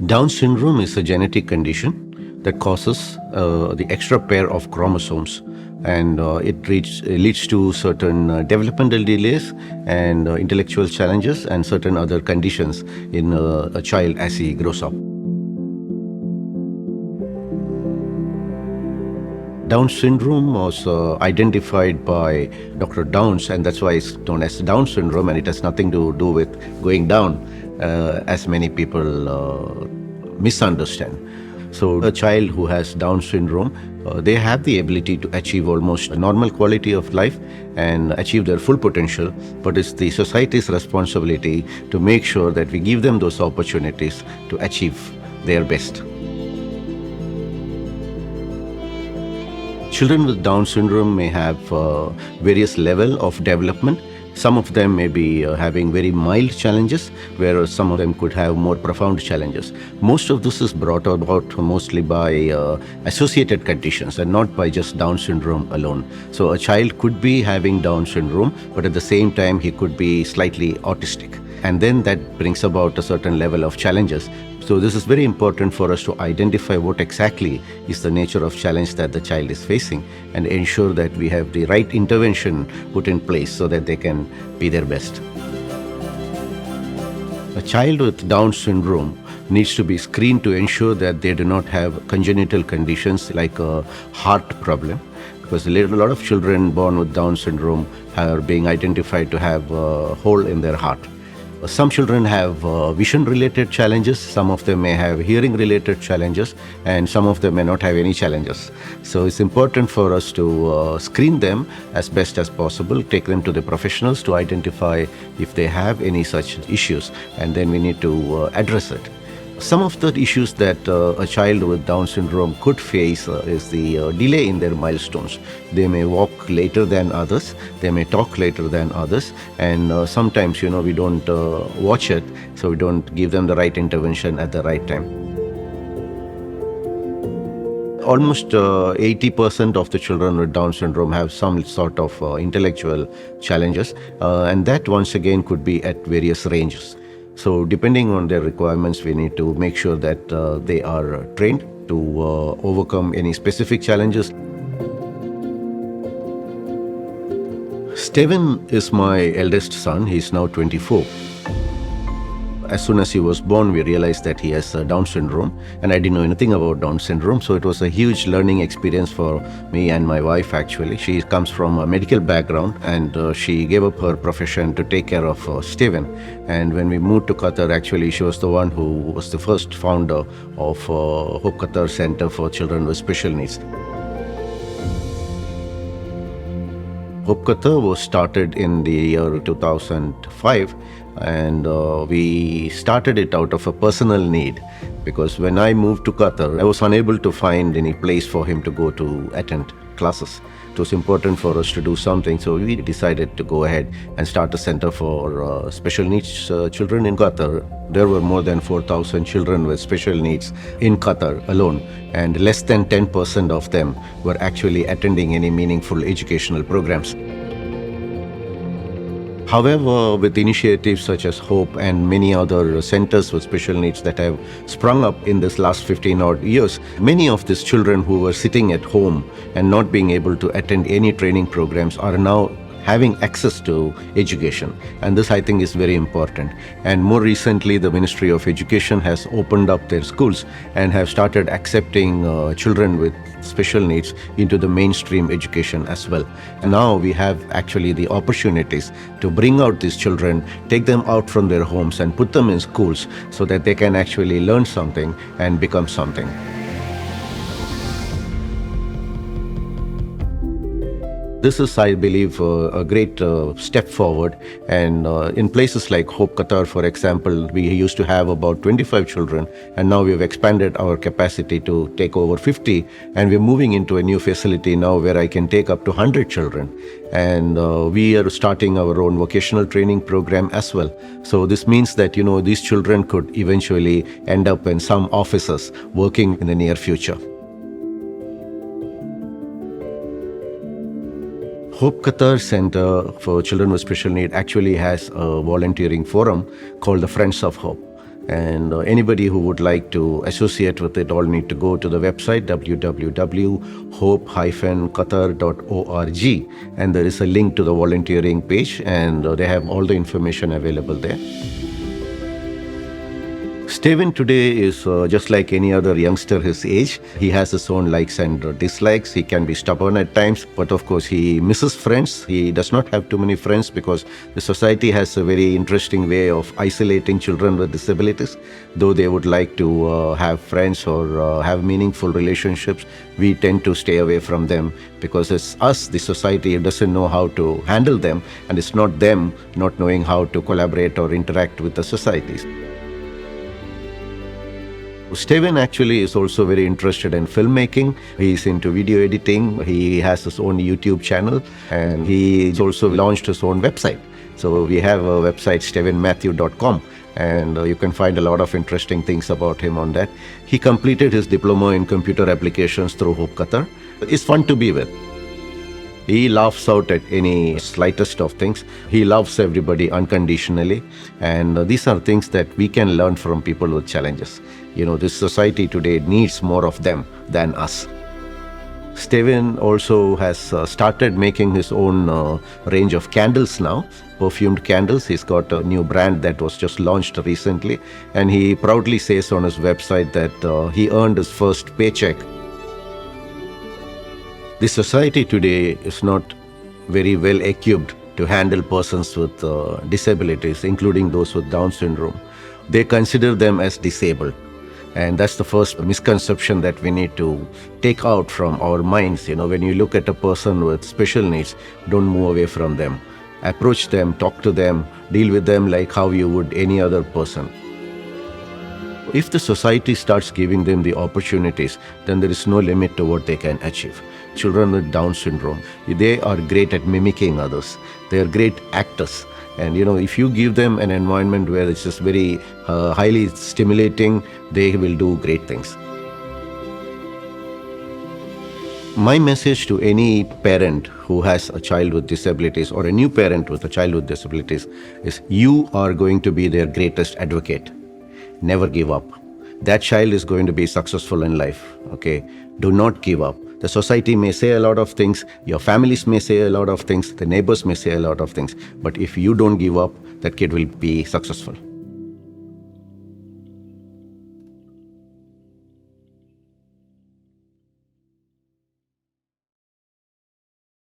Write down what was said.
Down syndrome is a genetic condition that causes the extra pair of chromosomes, and it leads to certain developmental delays and intellectual challenges and certain other conditions in a child as he grows up. Down syndrome was identified by Dr. Downs, and that's why it's known as Down syndrome, and it has nothing to do with going down, as many people misunderstand. So a child who has Down syndrome, they have the ability to achieve almost a normal quality of life and achieve their full potential, but it's the society's responsibility to make sure that we give them those opportunities to achieve their best. Children with Down syndrome may have various level of development. Some of them may be having very mild challenges, whereas some of them could have more profound challenges. Most of this is brought about mostly by associated conditions and not by just Down syndrome alone. So a child could be having Down syndrome, but at the same time he could be slightly autistic. And then that brings about a certain level of challenges. So this is very important for us to identify what exactly is the nature of challenge that the child is facing and ensure that we have the right intervention put in place so that they can be their best. A child with Down syndrome needs to be screened to ensure that they do not have congenital conditions like a heart problem, because a lot of children born with Down syndrome are being identified to have a hole in their heart. Some children have vision-related challenges, some of them may have hearing-related challenges, and some of them may not have any challenges. So it's important for us to screen them as best as possible, take them to the professionals to identify if they have any such issues, and then we need to address it. Some of the issues that a child with Down syndrome could face is the delay in their milestones. They may walk later than others, they may talk later than others, and sometimes, we don't watch it, so we don't give them the right intervention at the right time. Almost 80% of the children with Down syndrome have some sort of intellectual challenges, and that once again could be at various ranges. So depending on their requirements, we need to make sure that they are trained to overcome any specific challenges. Steven is my eldest son. He's now 24. As soon as he was born, we realized that he has Down syndrome, and I didn't know anything about Down syndrome, so it was a huge learning experience for me and my wife actually. She comes from a medical background, and she gave up her profession to take care of Steven. And when we moved to Qatar, actually she was the one who was the first founder of HOPE Qatar Centre for children with special needs. HOPE Qatar was started in the year 2005, and we started it out of a personal need, because when I moved to Qatar, I was unable to find any place for him to go to attend classes. It was important for us to do something, so we decided to go ahead and start a center for special needs children in Qatar. There were more than 4,000 children with special needs in Qatar alone, and less than 10% of them were actually attending any meaningful educational programs. However, with initiatives such as HOPE and many other centers with special needs that have sprung up in this last 15 odd years, many of these children who were sitting at home and not being able to attend any training programs are now having access to education, and this I think is very important. And more recently, the Ministry of Education has opened up their schools and have started accepting children with special needs into the mainstream education as well. And now we have actually the opportunities to bring out these children, take them out from their homes and put them in schools so that they can actually learn something and become something. This is, I believe, a great step forward, and in places like HOPE Qatar, for example, we used to have about 25 children, and now we've expanded our capacity to take over 50, and we're moving into a new facility now where I can take up to 100 children, and we are starting our own vocational training program as well. So this means that, these children could eventually end up in some offices working in the near future. HOPE Qatar Centre for Children with Special Need actually has a volunteering forum called the Friends of Hope. And anybody who would like to associate with it all need to go to the website www.hope-qatar.org, and there is a link to the volunteering page, and they have all the information available there. Steven today is just like any other youngster his age. He has his own likes and dislikes. He can be stubborn at times, but of course he misses friends. He does not have too many friends because the society has a very interesting way of isolating children with disabilities. Though they would like to have friends or have meaningful relationships, we tend to stay away from them because it's us, the society, doesn't know how to handle them, and it's not them not knowing how to collaborate or interact with the societies. Steven actually is also very interested in filmmaking. He's into video editing. He has his own YouTube channel, and he's also launched his own website. So we have a website, stevenmatthew.com, and you can find a lot of interesting things about him on that. He completed his diploma in computer applications through HOPE Qatar. It's fun to be with. He laughs out at any slightest of things. He loves everybody unconditionally. And these are things that we can learn from people with challenges. This society today needs more of them than us. Steven also has started making his own range of candles now, perfumed candles. He's got a new brand that was just launched recently. And he proudly says on his website that he earned his first paycheck. The society today is not very well equipped to handle persons with disabilities, including those with Down syndrome. They consider them as disabled. And that's the first misconception that we need to take out from our minds. When you look at a person with special needs, don't move away from them. Approach them, talk to them, deal with them like how you would any other person. If the society starts giving them the opportunities, then there is no limit to what they can achieve. Children with Down syndrome, they are great at mimicking others. They are great actors. And if you give them an environment where it's just very highly stimulating, they will do great things. My message to any parent who has a child with disabilities or a new parent with a child with disabilities is you are going to be their greatest advocate. Never give up. That child is going to be successful in life. Okay? Do not give up. The society may say a lot of things, your families may say a lot of things, the neighbors may say a lot of things, but if you don't give up, that kid will be successful.